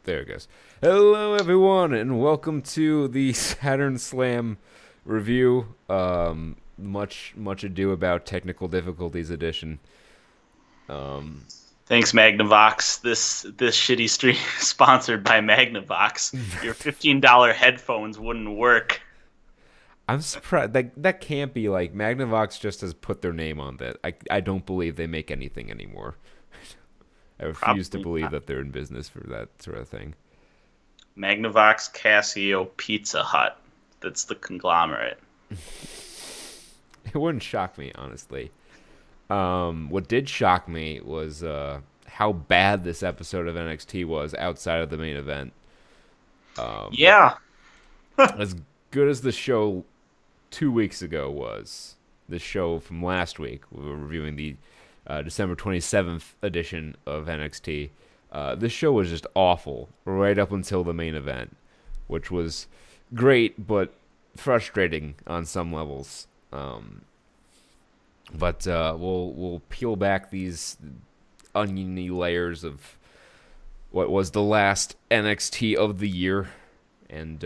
there it goes. Hello, everyone, and welcome to the Saturn Slam review. Much ado about technical difficulties edition. Thanks, Magnavox. This shitty stream is sponsored by Magnavox. Your $15 headphones wouldn't work. I'm surprised that can't be like Magnavox just has put their name on that. I don't believe they make anything anymore. I refuse to believe that they're in business for that sort of thing. Magnavox, Casio, Pizza Hut. That's the conglomerate. It wouldn't shock me, honestly. What did shock me was how bad this episode of NXT was outside of the main event. Yeah. As good as the show 2 weeks ago was, the show from last week, we were reviewing the December 27th edition of NXT. This show was just awful right up until the main event, which was great but frustrating on some levels. But we'll peel back these oniony layers of what was the last NXT of the year, and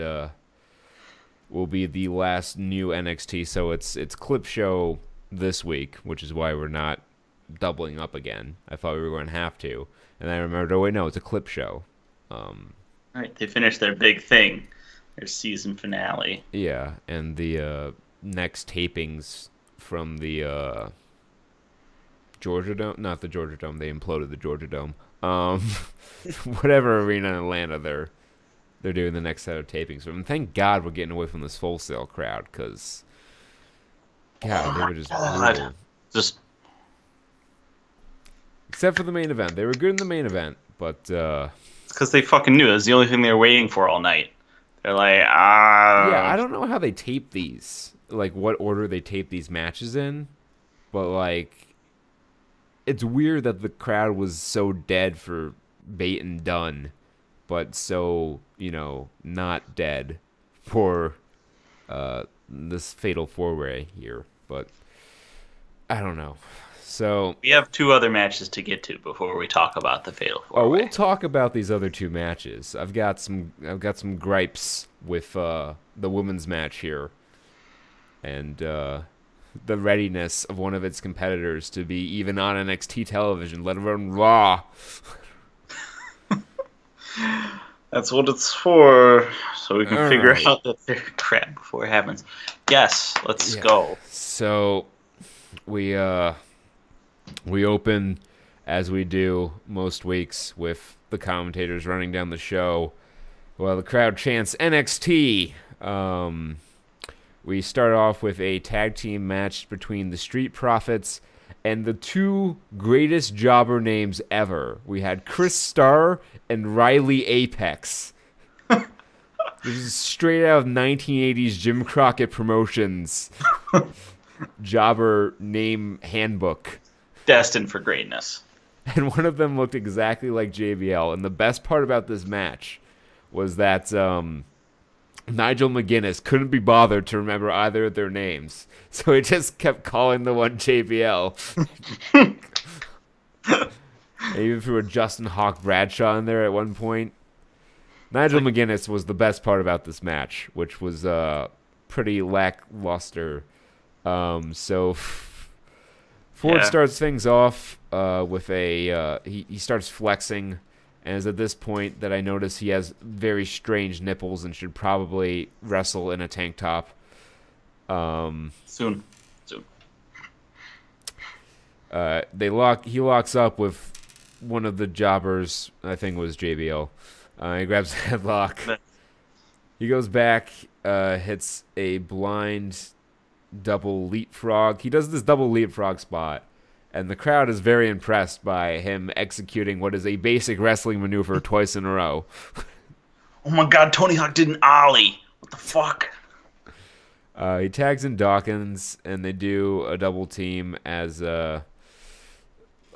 will be the last new NXT. So it's clip show this week, which is why we're not doubling up again. I thought we were going to have to, and I remembered, oh wait, no, it's a clip show. Right, they finished their big thing, their season finale. Yeah, and the next tapings from the Georgia Dome, not the Georgia Dome, they imploded the Georgia Dome. Whatever arena in Atlanta they're doing the next set of tapings from. And thank God we're getting away from this Full Sail crowd, because God, they were just brutal. Just except for the main event. They were good in the main event, but it's because they fucking knew it was the only thing they were waiting for all night. They're like, yeah, I don't know how they tape these, like what order they tape these matches in, but like it's weird that the crowd was so dead for Bait and Dunn, but so, not dead for this fatal four-way here. But I don't know. So we have two other matches to get to before we talk about the fatal four-way. Oh, we'll talk about these other two matches. I've got some gripes with the women's match here, and the readiness of one of its competitors to be even on NXT television, let alone Raw. That's what it's for, so we can All figure right. out that they're crap before it happens. Yes, let's go. So we open, as we do most weeks, with the commentators running down the show while the crowd chants NXT. We start off with a tag team match between the Street Profits and the two greatest jobber names ever. We had Chris Starr and Riley Apex. This is straight out of 1980s Jim Crockett Promotions jobber name handbook. Destined for greatness. And one of them looked exactly like JBL. And the best part about this match was that Nigel McGuinness couldn't be bothered to remember either of their names. So he just kept calling the one JBL. They even threw a Justin Hawk Bradshaw in there at one point. Nigel McGuinness was the best part about this match, which was pretty lackluster. So Ford starts things off with a he starts flexing, and it's at this point that I notice he has very strange nipples and should probably wrestle in a tank top. Soon. He locks up with one of the jobbers, I think it was JBL. He grabs a headlock. He goes back, hits a blind double leapfrog. He does this double leapfrog spot, and the crowd is very impressed by him executing what is a basic wrestling maneuver twice in a row. Oh my God, Tony Hawk did an ollie. What the fuck? He tags in Dawkins, and they do a double team as our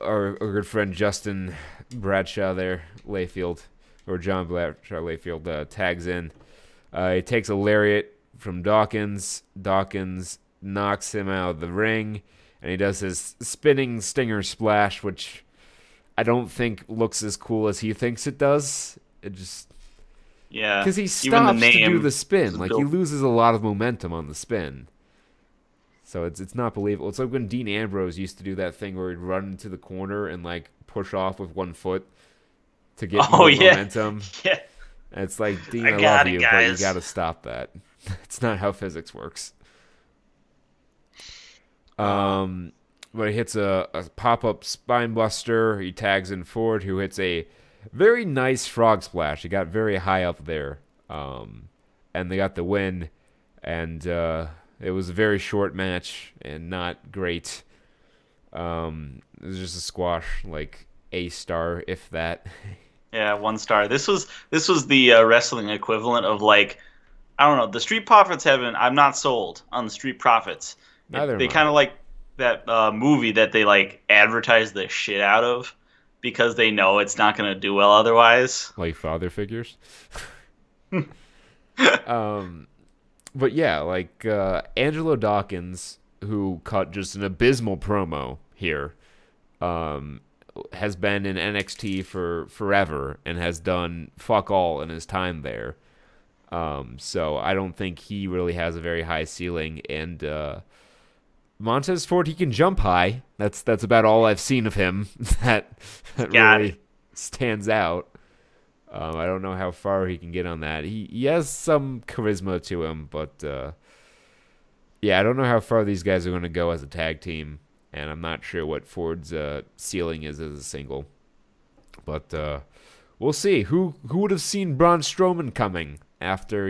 good friend Justin Bradshaw there, Layfield, or John Bradshaw Layfield, tags in. He takes a lariat from Dawkins. Dawkins knocks him out of the ring, and he does his spinning stinger splash, which I don't think looks as cool as he thinks it does. It just Yeah. because he Even the stops to do name the spin, was like he built. loses a lot of momentum on the spin. So it's not believable. It's like when Dean Ambrose used to do that thing where he'd run into the corner and like push off with one foot to get Oh more yeah, momentum. yeah. And it's like, Dean, I I love got it, you, but you got guys. to stop that. It's not how physics works. Uh, Um, but he hits a pop up spine buster. He tags in Ford, who hits a very nice frog splash. He got very high up there. And they got the win. And it was a very short match and not great. It was just a squash, like a star, if that. yeah, 1 star. This was the wrestling equivalent of like I don't know. The Street Profits haven't. I'm not sold on the Street Profits. Neither They am I. kind of like that movie that they like advertise the shit out of because they know it's not going to do well otherwise. Like father figures. Um, but yeah, like Angelo Dawkins, who cut just an abysmal promo here, um, has been in NXT for forever and has done fuck all in his time there. So I don't think he really has a very high ceiling. And Montez Ford, he can jump high. That's about all I've seen of him that Got it. really stands out. I don't know how far he can get on that. He has some charisma to him, but yeah, I don't know how far these guys are going to go as a tag team, and I'm not sure what Ford's ceiling is as a single. But we'll see. Who would have seen Braun Strowman coming after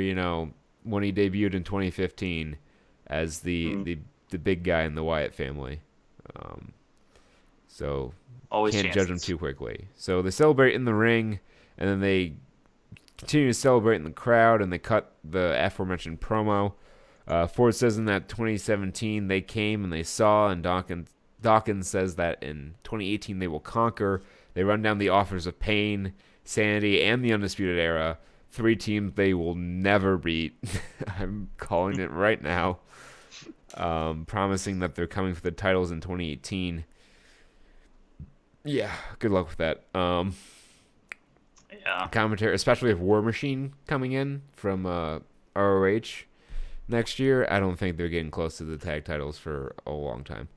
when he debuted in 2015 as Hmm. the big guy in the Wyatt family? Um, so Always can't judge him chances. too quickly. So they celebrate in the ring, and then they continue to celebrate in the crowd, and they cut the aforementioned promo. Ford says in that 2017 they came and they saw, and Dawkins says that in 2018 they will conquer. They run down the offers of Pain, Sanity, and the Undisputed Era. 3 teams they will never beat. I'm calling it right now. Promising that they're coming for the titles in 2018. Yeah, good luck with that. Yeah. Commentary, especially if War Machine coming in from ROH next year. I don't think they're getting close to the tag titles for a long time.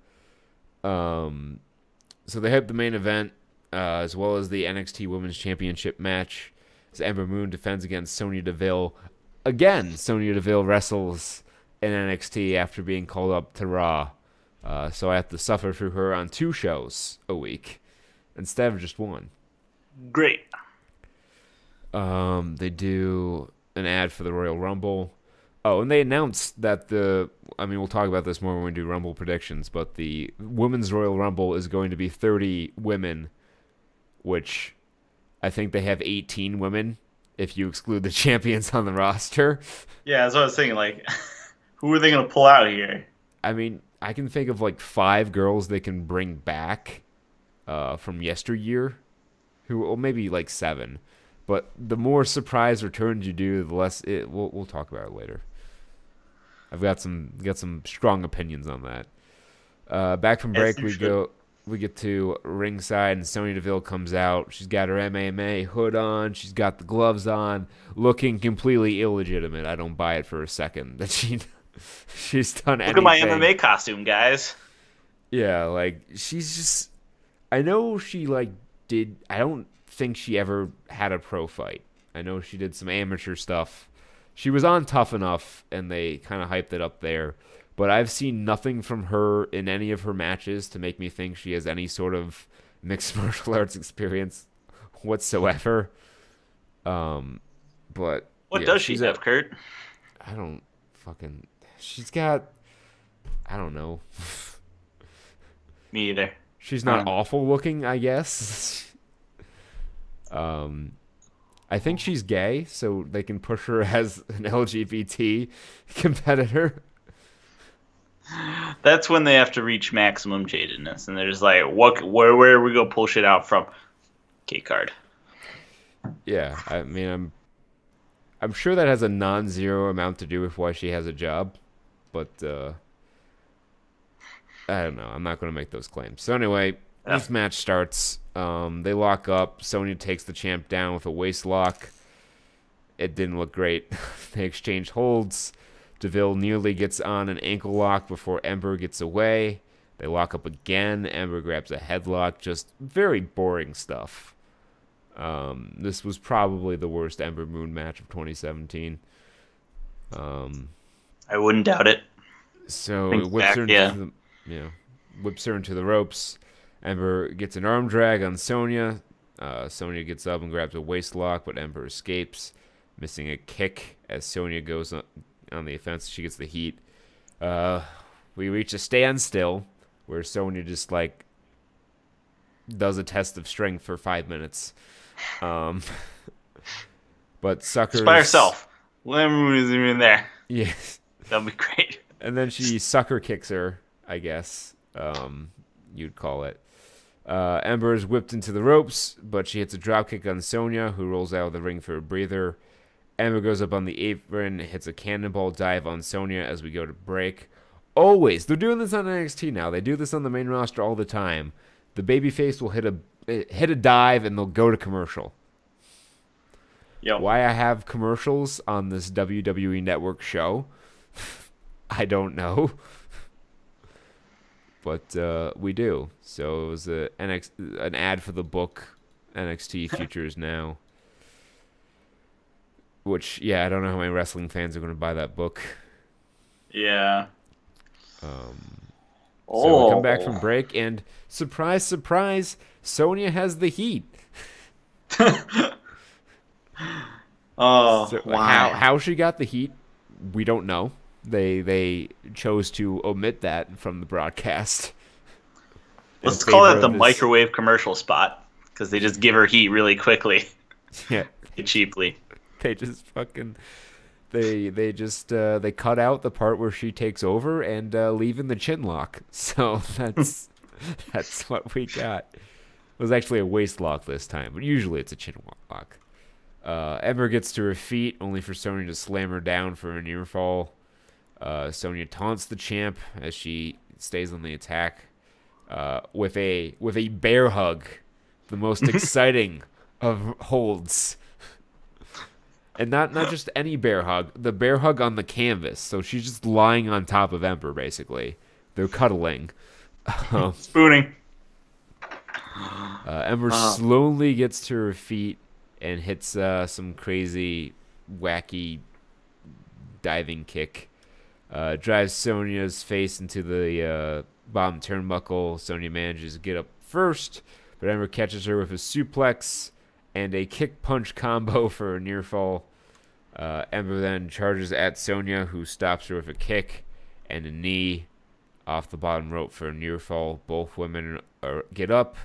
So they have the main event as well as the NXT Women's Championship match. As Ember Moon defends against Sonya Deville. Again, Sonya Deville wrestles in NXT after being called up to Raw. So I have to suffer through her on 2 shows a week instead of just 1. Great. They do an ad for the Royal Rumble. Oh, and they announced that we'll talk about this more when we do Rumble predictions, but the Women's Royal Rumble is going to be 30 women, which I think they have 18 women if you exclude the champions on the roster. Yeah, that's what I was thinking. Like, who are they going to pull out here? I mean, I can think of like 5 girls they can bring back from yesteryear, well, maybe like 7. But the more surprise returns you do, the less we'll talk about it later. I've got some strong opinions on that. Back from As break, you should. we get to ringside, and Sonya Deville comes out. She's got her MMA hood on. She's got the gloves on, looking completely illegitimate. I don't buy it for a second that she's done Look at my anything. MMA costume, guys. Yeah, like she's just. I know she like did. I don't think she ever had a pro fight. I know she did some amateur stuff. She was on Tough Enough, and they kind of hyped it up there. But I've seen nothing from her in any of her matches to make me think she has any sort of mixed martial arts experience whatsoever. But What yeah, does she have, Kurt? I don't fucking. She's got. I don't know. Me either. She's I not don't know. awful looking, I guess. I think she's gay, so they can push her as an LGBT competitor. That's when they have to reach maximum jadedness, and they're just like, "What? Where are we gonna pull shit out from?" K card. Yeah, I mean, I'm sure that has a non-zero amount to do with why she has a job, but I don't know. I'm not going to make those claims. So anyway, This match starts. They lock up. Sonya takes the champ down with a waist lock. It didn't look great. They exchange holds. DeVille nearly gets on an ankle lock before Ember gets away. They lock up again. Ember grabs a headlock. Just very boring stuff. This was probably the worst Ember Moon match of 2017. I wouldn't doubt it. So it whips her into whips her into the ropes. Ember gets an arm drag on Sonya. Sonya gets up and grabs a waist lock, but Ember escapes, missing a kick as Sonya goes on the offense. She gets the heat. We reach a standstill where Sonya just like does a test of strength for 5 minutes. But Sucker just by herself. Lemon isn't even there. Yes, that'd be great. And then she sucker kicks her, I guess you'd call it. Ember is whipped into the ropes, but she hits a dropkick on Sonya, who rolls out of the ring for a breather. Ember goes up on the apron, hits a cannonball dive on Sonya as we go to break. Always. They're doing this on NXT now. They do this on the main roster all the time. The babyface will hit a dive, and they'll go to commercial. Yep. Why I have commercials on this WWE Network show, I don't know. But we do. So it was an ad for the book, NXT Futures Now. Which, yeah, I don't know how many wrestling fans are going to buy that book. Yeah. So we come back from break, and surprise, surprise, Sonya has the heat. Oh, so wow. How she got the heat, we don't know. They chose to omit that from the broadcast. Let's call that the microwave commercial spot, because they just give her heat really quickly. Yeah. Cheaply. They just fucking they cut out the part where she takes over and leave in the chin lock. So that's what we got. It was actually a waist lock this time, but usually it's a chin lock. Ember gets to her feet, only for Sonya to slam her down for a near fall. Sonya taunts the champ as she stays on the attack with a bear hug, the most exciting of holds. And not just any bear hug, the bear hug on the canvas. So she's just lying on top of Ember, basically. They're cuddling. Spooning. Ember slowly gets to her feet and hits some crazy, wacky diving kick. Drives Sonya's face into the bottom turnbuckle. Sonya manages to get up first, but Ember catches her with a suplex and a kick-punch combo for a near fall. Ember then charges at Sonya, who stops her with a kick and a knee off the bottom rope for a near fall. Both women get up.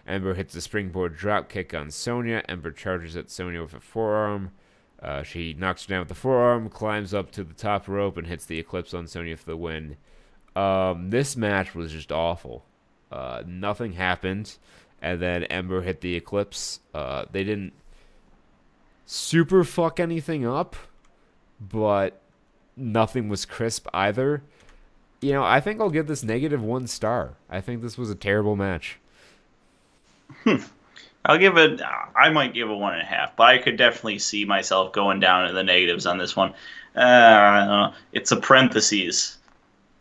Ember hits a springboard drop kick on Sonya. Ember charges at Sonya with a forearm. She knocks her down with the forearm, climbs up to the top rope, and hits the Eclipse on Sonya for the win. This match was just awful. Nothing happened. And then Ember hit the Eclipse. They didn't super fuck anything up, but nothing was crisp either. You know, I think I'll give this -1 star. I think this was a terrible match. I'll give it. I might give it 1.5, but I could definitely see myself going down in the negatives on this one. I don't know. It's a parentheses.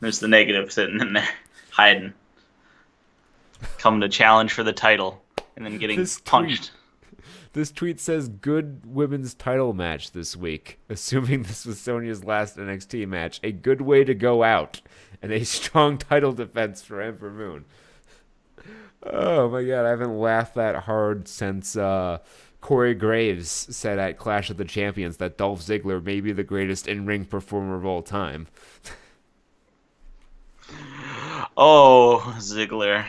There's the negative sitting in there, hiding. Coming to challenge for the title and then getting punched. This tweet says good women's title match this week, assuming this was Sonya's last NXT match. A good way to go out and a strong title defense for Ember Moon. Oh my god, I haven't laughed that hard since Corey Graves said at Clash of the Champions that Dolph Ziggler may be the greatest in-ring performer of all time. Oh, Ziggler.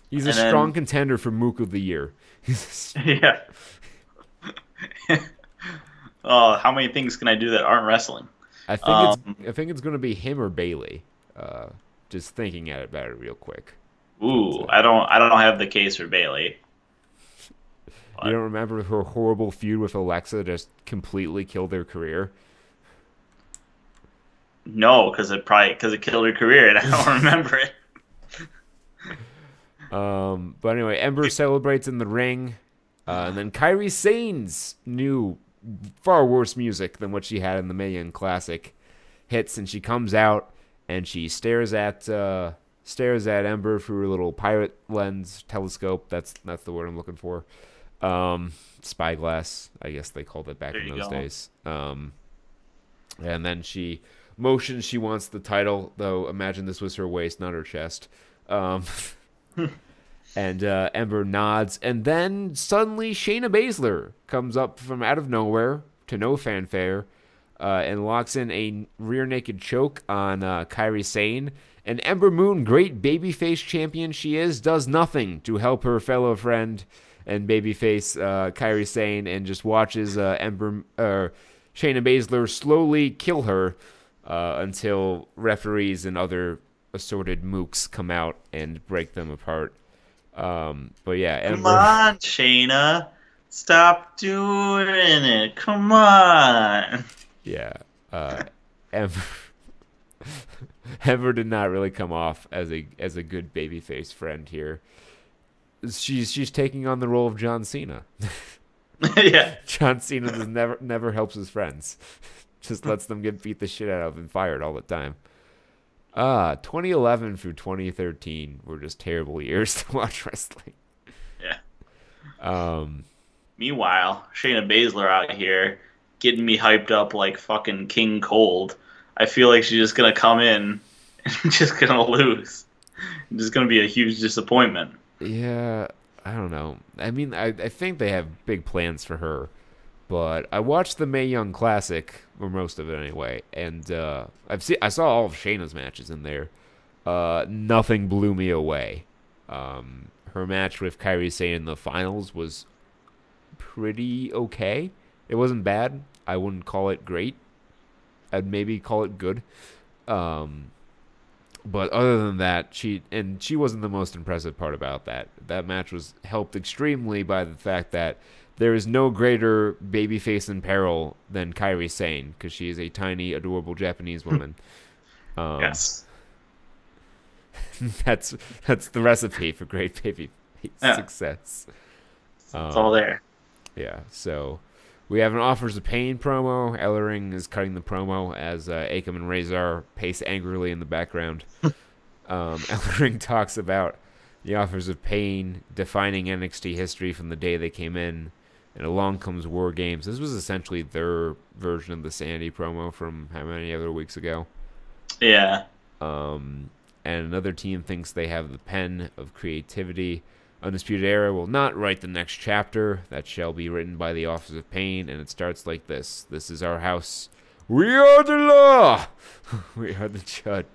He's a strong contender for Mook of the Year. Yeah. Oh, how many things can I do that aren't wrestling? I think it's going to be him or Bailey. Just thinking at it better real quick. Ooh, I don't have the case for Bailey. You don't remember her horrible feud with Alexa just completely killed their career? No, because it killed her career, and I don't remember it. But anyway, Ember celebrates in the ring, and then Kairi Sane's new, far worse music than what she had in the Mae Young Classic hits, and she comes out and she stares at Ember through her little pirate lens telescope. That's the word I'm looking for. Spyglass, I guess they called it back in those days. And then she motions she wants the title, though imagine this was her waist, not her chest. And Ember nods, and then suddenly Shayna Baszler comes up from out of nowhere to no fanfare and locks in a rear naked choke on Kairi Sane. And Ember Moon, great babyface champion she is, does nothing to help her fellow friend and babyface Kairi Sane, and just watches Shayna Baszler slowly kill her until referees and other assorted mooks come out and break them apart. But yeah, Ember, come on, Shayna, stop doing it. Come on. Yeah, Ember. Ember did not really come off as a good babyface friend here. She's taking on the role of John Cena. Yeah, John Cena does never helps his friends. Just lets them get beat the shit out of and fired all the time. 2011 through 2013 were just terrible years to watch wrestling. Yeah. Meanwhile, Shayna Baszler out here getting me hyped up like fucking King Cold. I feel like she's just gonna come in and just gonna lose. It's just gonna be a huge disappointment. Yeah, I don't know. I mean, I think they have big plans for her. But I watched the Mae Young Classic, or most of it anyway, and I saw all of Shayna's matches in there. Nothing blew me away. Her match with Kairi Sane in the finals was pretty okay. It wasn't bad. I wouldn't call it great. I'd maybe call it good. But other than that, she wasn't the most impressive part about that. That match was helped extremely by the fact that there is no greater babyface in peril than Kairi Sane, because she is a tiny, adorable Japanese woman. Yes. That's the recipe for great babyface success. It's all there. Yeah, so we have an Offers of Pain promo. Ellering is cutting the promo as Akam and Razor pace angrily in the background. Ellering talks about the Offers of Pain defining NXT history from the day they came in, and along comes War Games. This was essentially their version of the Sandy promo from how many other weeks ago? Yeah. And another team thinks they have the pen of creativity. Undisputed Era will not write the next chapter. That shall be written by the Office of Pain, and it starts like this. This is our house. We are the law. We are the judge,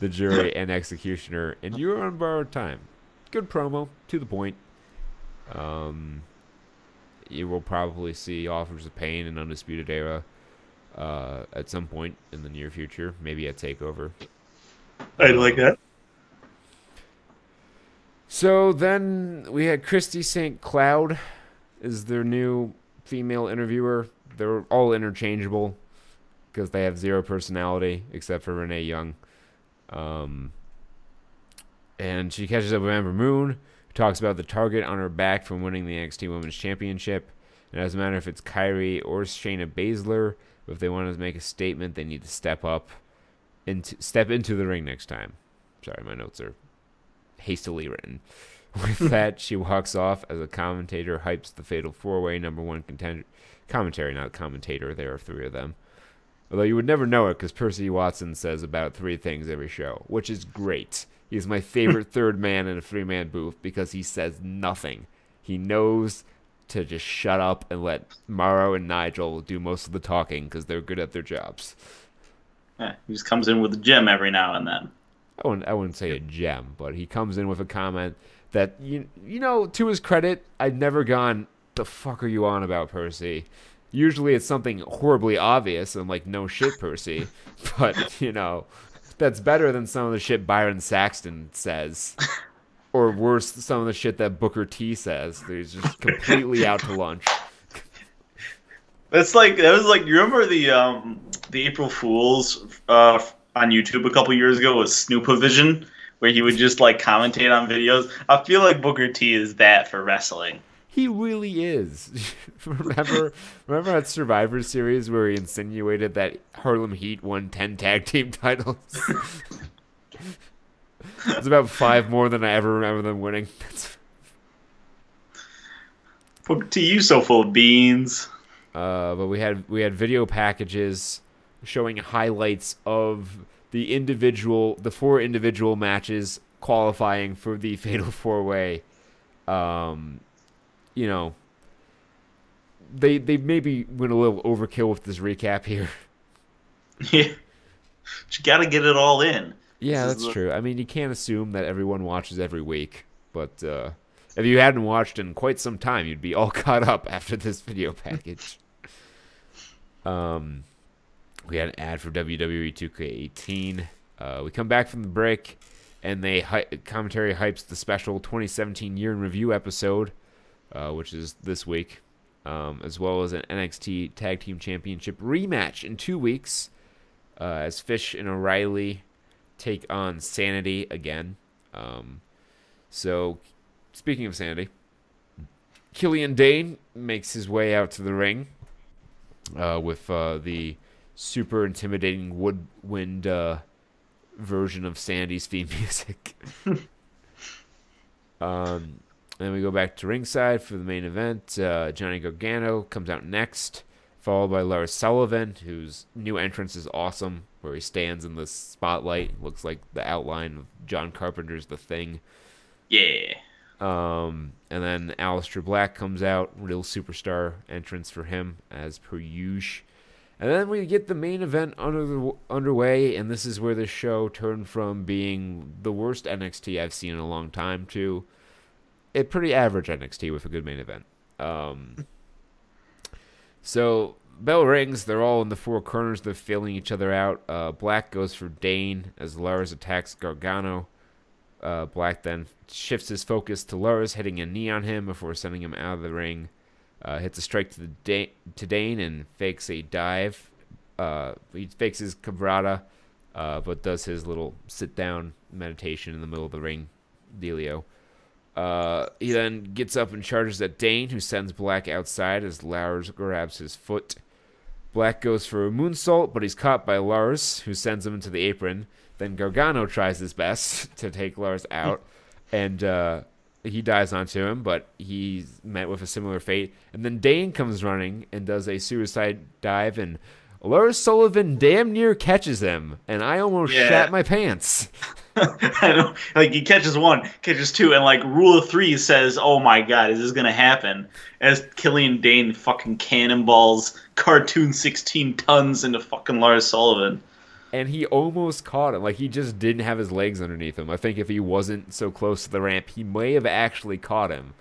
the jury, and executioner, and you are on borrowed time. Good promo, to the point. You will probably see Offers of Pain and Undisputed Era at some point in the near future, maybe at TakeOver. I'd like that. So then we had Christy St. Cloud is their new female interviewer. They're all interchangeable because they have zero personality except for Renee Young. And she catches up with Ember Moon, who talks about the target on her back from winning the NXT Women's Championship. And it doesn't matter if it's Kairi or Shayna Baszler, but if they want to make a statement, they need to step into the ring next time. Sorry, my notes are hastily written. With that, she walks off as a commentator hypes the Fatal 4-Way #1 contender. Commentary, not commentator. There are three of them. Although you would never know it because Percy Watson says about three things every show, which is great. He's my favorite third man in a three-man booth because he says nothing. He knows to just shut up and let Mauro and Nigel do most of the talking because they're good at their jobs. Yeah, he just comes in with a gem every now and then. I wouldn't say a gem, but he comes in with a comment that, you know, to his credit, I've never gone, the fuck are you on about, Percy? Usually it's something horribly obvious and like, no shit, Percy. But, you know, that's better than some of the shit Byron Saxton says. Or worse, some of the shit that Booker T says. He's just completely out to lunch. That's like that was like you remember the April Fools on YouTube a couple years ago with Snoopavision, where he would just like commentate on videos. I feel like Booker T is that for wrestling. He really is. remember that Survivor Series where he insinuated that Harlem Heat won 10 tag team titles? It's about 5 more than I ever remember them winning. Booker T, you so full of beans. But we had video packages showing highlights of the 4 individual matches qualifying for the Fatal 4-Way. You know, they maybe went a little overkill with this recap here. Yeah, you got to get it all in. Yeah, that's true. I mean, you can't assume that everyone watches every week, but if you hadn't watched in quite some time, you'd be all caught up after this video package. We had an ad for WWE 2K18. We come back from the break, and commentary hypes the special 2017 year in review episode, which is this week, as well as an NXT Tag Team Championship rematch in 2 weeks, as Fish and O'Reilly take on Sanity again. So, speaking of Sanity, Killian Dane makes his way out to the ring with the super intimidating woodwind version of Sanity's theme music. Then we go back to ringside for the main event. Johnny Gargano comes out next, followed by Lars Sullivan, whose new entrance is awesome, where he stands in the spotlight. Looks like the outline of John Carpenter's The Thing. Yeah. And then Aleister Black comes out, real superstar entrance for him, as per usual. And then we get the main event underway, and this is where the show turned from being the worst NXT I've seen in a long time to a pretty average NXT with a good main event. So, bell rings. They're all in the 4 corners. They're feeling each other out. Black goes for Dane as Lars attacks Gargano. Black then shifts his focus to Lars, hitting a knee on him before sending him out of the ring. Hits a strike to Dane and fakes a dive. He fakes his cabrata, but does his little sit-down meditation in the middle of the ring dealio. He then gets up and charges at Dane, who sends Black outside as Lars grabs his foot. Black goes for a moonsault, but he's caught by Lars, who sends him into the apron. Then Gargano tries his best to take Lars out, and he dives onto him, but he's met with a similar fate. And then Dane comes running and does a suicide dive, and Lars Sullivan damn near catches him, and I almost shat my pants. I know, like he catches 1, catches 2, and like rule of 3 says, "Oh my God, is this gonna happen?" As Killian Dane fucking cannonballs cartoon 16 tons into fucking Lars Sullivan. And he almost caught him. Like, he just didn't have his legs underneath him. I think if he wasn't so close to the ramp, he may have actually caught him.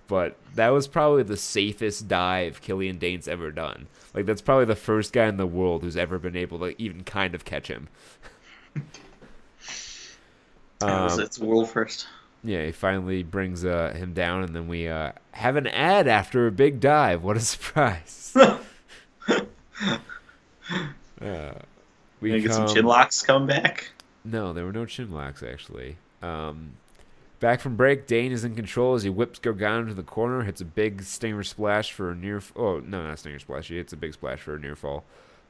But that was probably the safest dive Killian Dane's ever done. Like, that's probably the first guy in the world who's ever been able to even kind of catch him. It's world first. Yeah, he finally brings him down, and then we have an ad after a big dive. What a surprise. We get some chin locks come back. No, there were no chin locks, actually. Back from break, Dane is in control as he whips Gargano to the corner, hits a big stinger splash for a near... Oh, no, not stinger splash. He hits a big splash for a near fall.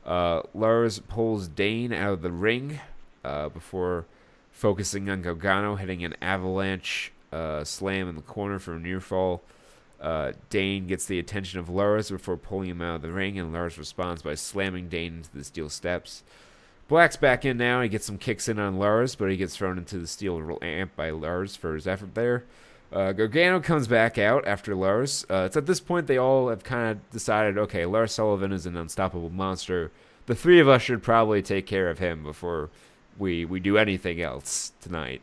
Lars pulls Dane out of the ring before focusing on Gargano, hitting an avalanche slam in the corner for a near fall. Dane gets the attention of Lars before pulling him out of the ring, and Lars responds by slamming Dane into the steel steps. Black's back in now. He gets some kicks in on Lars, but he gets thrown into the steel ramp by Lars for his effort there. Gargano comes back out after Lars. It's at this point they all have kind of decided, okay, Lars Sullivan is an unstoppable monster. The 3 of us should probably take care of him before we do anything else tonight.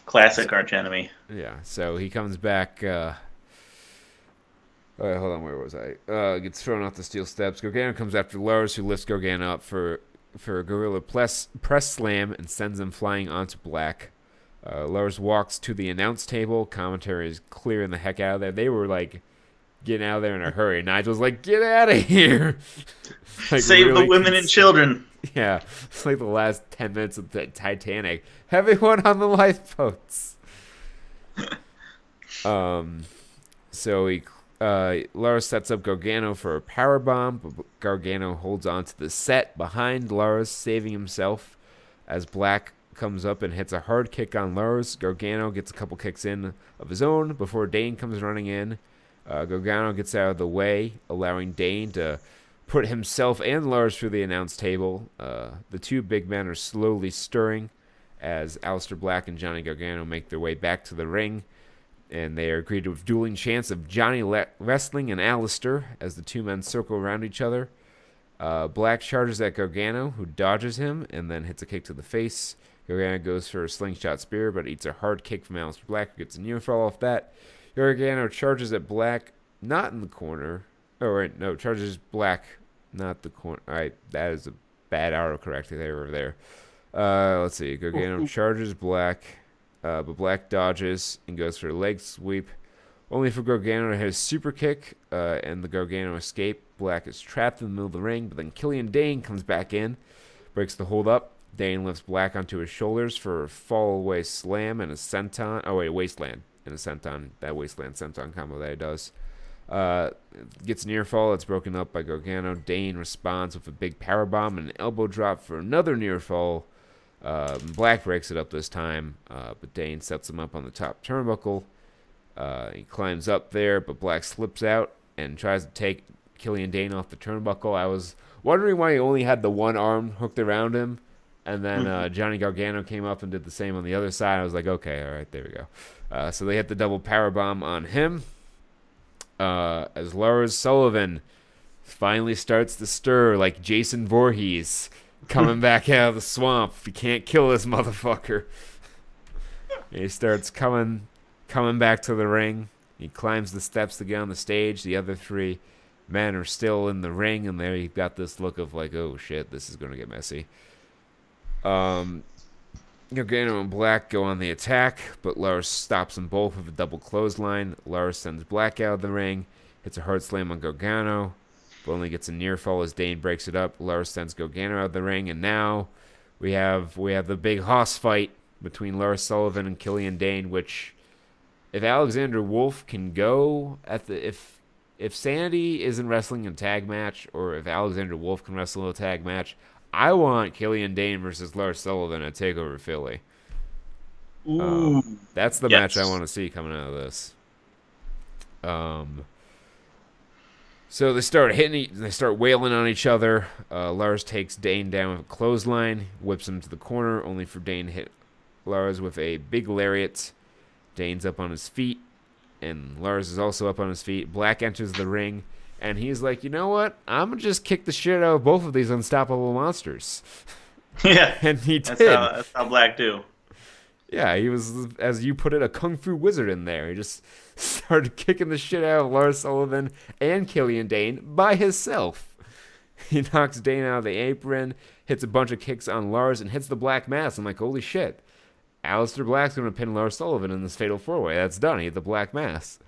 Classic arch enemy. Yeah, so he comes back... hold on, where was I? Gets thrown off the steel steps. Gargano comes after Lars, who lifts Gargano up for a gorilla press slam and sends him flying onto Black. Lars walks to the announce table. Commentary is clearing the heck out of there. They were like getting out of there in a hurry. Nigel's like, get out of here. Like, Save really the women and children. Yeah, it's like the last 10 minutes of the Titanic. Everyone on the lifeboats. So Lars sets up Gargano for a powerbomb, but Gargano holds on to the set behind Lars, saving himself as Black comes up and hits a hard kick on Lars. Gargano gets a couple kicks in of his own before Dane comes running in. Gargano gets out of the way, allowing Dane to put himself and Lars through the announce table. The two big men are slowly stirring as Aleister Black and Johnny Gargano make their way back to the ring, and they are greeted with dueling chants of Johnny wrestling and Aleister as the two men circle around each other. Black charges at Gargano, who dodges him and then hits a kick to the face. Gargano goes for a slingshot spear, but eats a hard kick from Aleister Black, who gets a near fall off that. Gargano charges at Black, not in the corner. Oh, wait, no, charges Black, not the corner. All right, that is a bad autocorrect there. Let's see. Gargano charges Black, but Black dodges and goes for a leg sweep, only for Gargano to hit a super kick, and the Gargano escape. Black is trapped in the middle of the ring, but then Killian Dane comes back in, breaks the hold up. Dane lifts Black onto his shoulders for a fall away slam and a senton. Oh, wait, wasteland and a senton. That wasteland senton combo that he does. Gets near fall. It's broken up by Gargano. Dane responds with a big powerbomb and an elbow drop for another near fall. Black breaks it up this time, but Dane sets him up on the top turnbuckle. He climbs up there, but Black slips out and tries to take Killian Dane off the turnbuckle. I was wondering why he only had the one arm hooked around him, and then Johnny Gargano came up and did the same on the other side. I was like, okay, all right, there we go. So they hit the double powerbomb on him. As Lars Sullivan finally starts to stir like Jason Voorhees coming back out of the swamp. You can't kill this motherfucker. He starts coming back to the ring. He climbs the steps to get on the stage. The other three men are still in the ring, and there you've got this look of like, oh shit, this is going to get messy. Gargano and Black go on the attack, but Lars stops them both with a double clothesline. Lars sends Black out of the ring, hits a hard slam on Gargano, but only gets a near fall as Dane breaks it up. Lars sends Gargano out of the ring, and now we have the big hoss fight between Lars Sullivan and Killian Dane, which if Alexander Wolf can go at the if Sanity isn't wrestling a tag match, or if Alexander Wolf can wrestle a tag match, I want Killian Dane versus Lars Sullivan at TakeOver Philly. Ooh. That's the match I want to see coming out of this. So they start wailing on each other. Lars takes Dane down with a clothesline, whips him to the corner, only for Dane to hit Lars with a big lariat. Dane's up on his feet, and Lars is also up on his feet. Black enters the ring, and he's like, you know what? I'm going to just kick the shit out of both of these unstoppable monsters. Yeah. And he did. That's how Black do. Yeah, he was, as you put it, a kung fu wizard in there. He just started kicking the shit out of Lars Sullivan and Killian Dane by himself. He knocks Dane out of the apron, hits a bunch of kicks on Lars, and hits the Black Mass. I'm like, holy shit. Aleister Black's going to pin Lars Sullivan in this fatal four-way. That's done. He hit the Black Mass.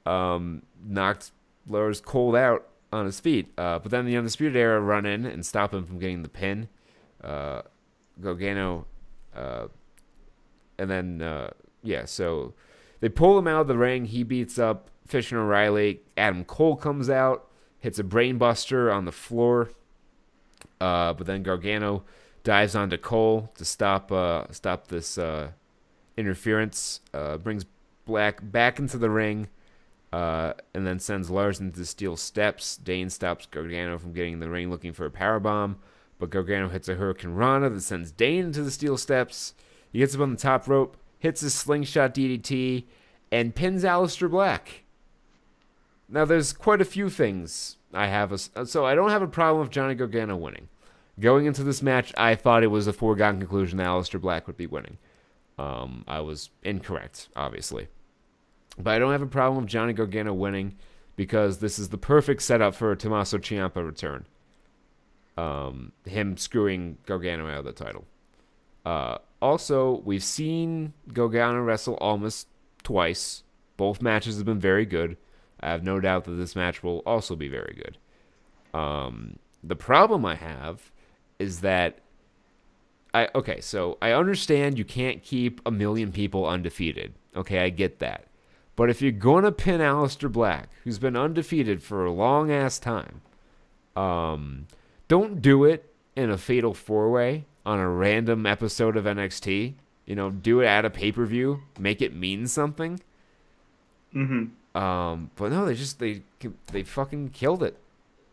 Knocked Lars cold out on his feet. But then the Undisputed Era run in and stop him from getting the pin. Gargano... And then, so they pull him out of the ring. He beats up Fish and O'Reilly. Adam Cole comes out, hits a brainbuster on the floor. But then Gargano dives onto Cole to stop this interference. Brings Black back into the ring, and then sends Lars into the steel steps. Dane stops Gargano from getting in the ring looking for a powerbomb. But Gargano hits a Hurricane Rana that sends Dane into the steel steps. He gets up on the top rope, hits his slingshot DDT, and pins Aleister Black. Now, there's quite a few things I have. So I don't have a problem with Johnny Gargano winning. Going into this match, I thought it was a foregone conclusion that Aleister Black would be winning. I was incorrect, obviously. But I don't have a problem with Johnny Gargano winning because this is the perfect setup for a Tommaso Ciampa return. Him screwing Gargano out of the title. Also, we've seen Gargano wrestle almost twice. Both matches have been very good. I have no doubt that this match will also be very good. The problem I have is that so I understand you can't keep a million people undefeated. Okay, I get that. But if you're gonna pin Aleister Black, who's been undefeated for a long ass time, don't do it in a fatal 4-way on a random episode of NXT. Do it at a pay-per-view. Make it mean something. But no, they fucking killed it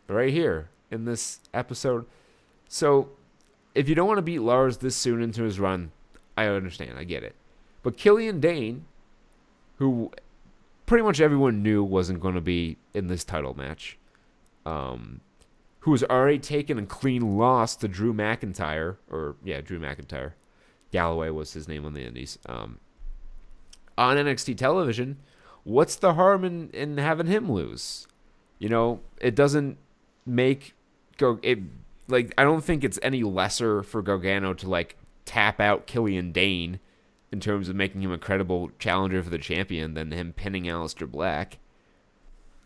right here in this episode. So if you don't want to beat Lars this soon into his run, I understand. I get it. But Killian Dane, who pretty much everyone knew wasn't going to be in this title match, who was already taken a clean loss to Drew McIntyre, Drew McIntyre. Galloway was his name on the Indies. On NXT television, what's the harm in having him lose? It doesn't make I don't think it's any lesser for Gargano to tap out Killian Dane in terms of making him a credible challenger for the champion than him pinning Aleister Black.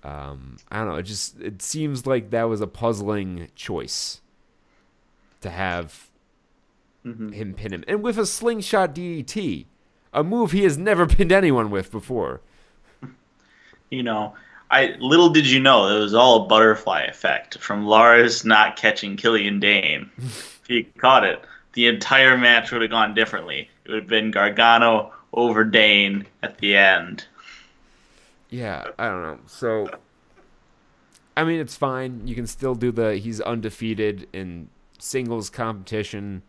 I don't know. It seems like that was a puzzling choice to have him pin him, and with a slingshot DDT, a move he has never pinned anyone with before. Little did you know it was all a butterfly effect from Lars not catching Killian Dane. If he caught it, the entire match would have gone differently. It would have been Gargano over Dane at the end. Yeah, I don't know. So, I mean, it's fine. You can still do he's undefeated in singles competition,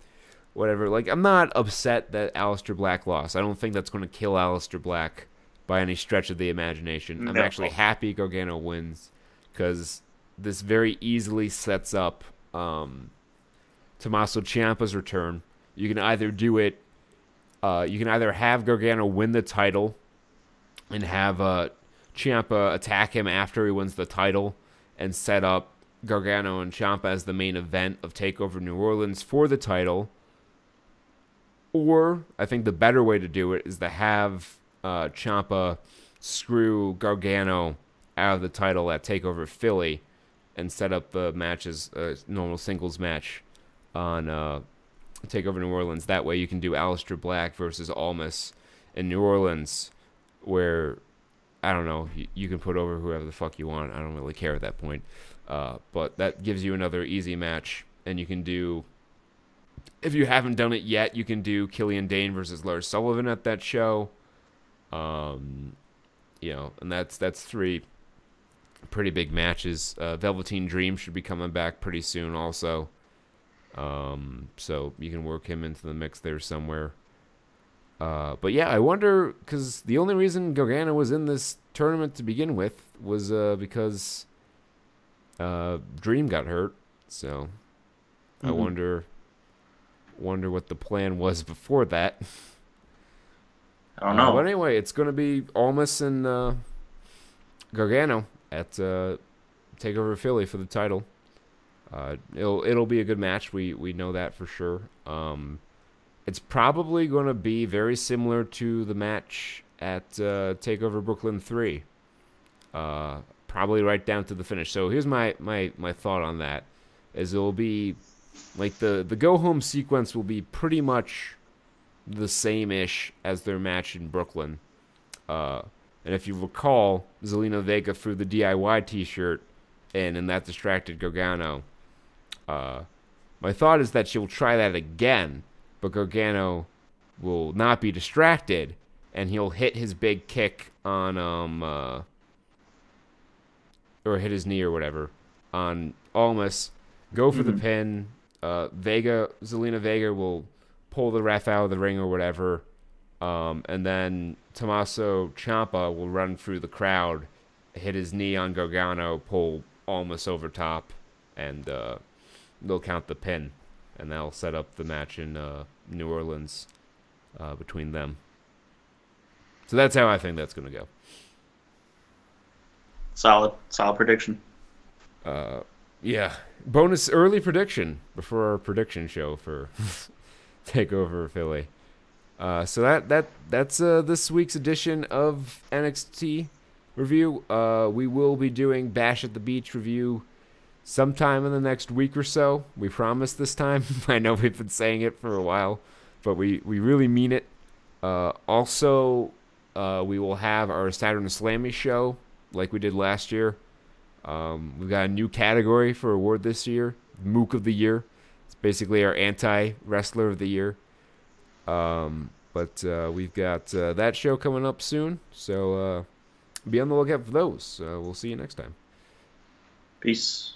whatever. I'm not upset that Aleister Black lost. I don't think that's going to kill Aleister Black by any stretch of the imagination. I'm actually happy Gargano wins because this very easily sets up Tommaso Ciampa's return. You can either do it, you can either have Gargano win the title and have Ciampa attack him after he wins the title and set up Gargano and Ciampa as the main event of TakeOver New Orleans for the title. Or I think the better way to do it is to have Ciampa screw Gargano out of the title at TakeOver Philly and set up the match as a normal singles match on TakeOver New Orleans. That way you can do Aleister Black versus Almas in New Orleans, where, I don't know, you can put over whoever the fuck you want. I don't really care at that point. But that gives you another easy match. And you can do, if you haven't done it yet, you can do Killian Dane versus Lars Sullivan at that show. And that's 3 pretty big matches. Velveteen Dream should be coming back pretty soon also. So you can work him into the mix there somewhere. But yeah, I wonder, because the only reason Gargano was in this tournament to begin with was because Dream got hurt. So I wonder what the plan was before that. I don't know. But anyway, it's going to be Almas and Gargano at TakeOver Philly for the title. It'll be a good match. We know that for sure. It's probably going to be very similar to the match at TakeOver Brooklyn 3. Probably right down to the finish. So here's my thought on that. Is it'll be the go home sequence will be pretty much the same-ish as their match in Brooklyn. And if you recall, Zelina Vega threw the DIY t-shirt in, and that distracted Gargano. My thought is that she'll try that again, but Gargano will not be distracted, and he'll hit his big kick on, or hit his knee or whatever, on Almas, go for the pin. Zelina Vega will pull the ref out of the ring or whatever, and then Tommaso Ciampa will run through the crowd, hit his knee on Gargano, pull Almas over top, and they'll count the pin, and that'll set up the match in New Orleans between them. So that's how I think that's going to go. Solid prediction. Yeah. Bonus early prediction before our prediction show for TakeOver Philly. So that's this week's edition of NXT review. We will be doing Bash at the Beach review sometime in the next week or so. We promise this time. I know we've been saying it for a while, but we really mean it. Also, we will have our Saturn Slammy show like we did last year. We've got a new category for award this year, Mook of the Year. It's basically our anti-wrestler of the year. But we've got that show coming up soon, so be on the lookout for those. We'll see you next time. Peace.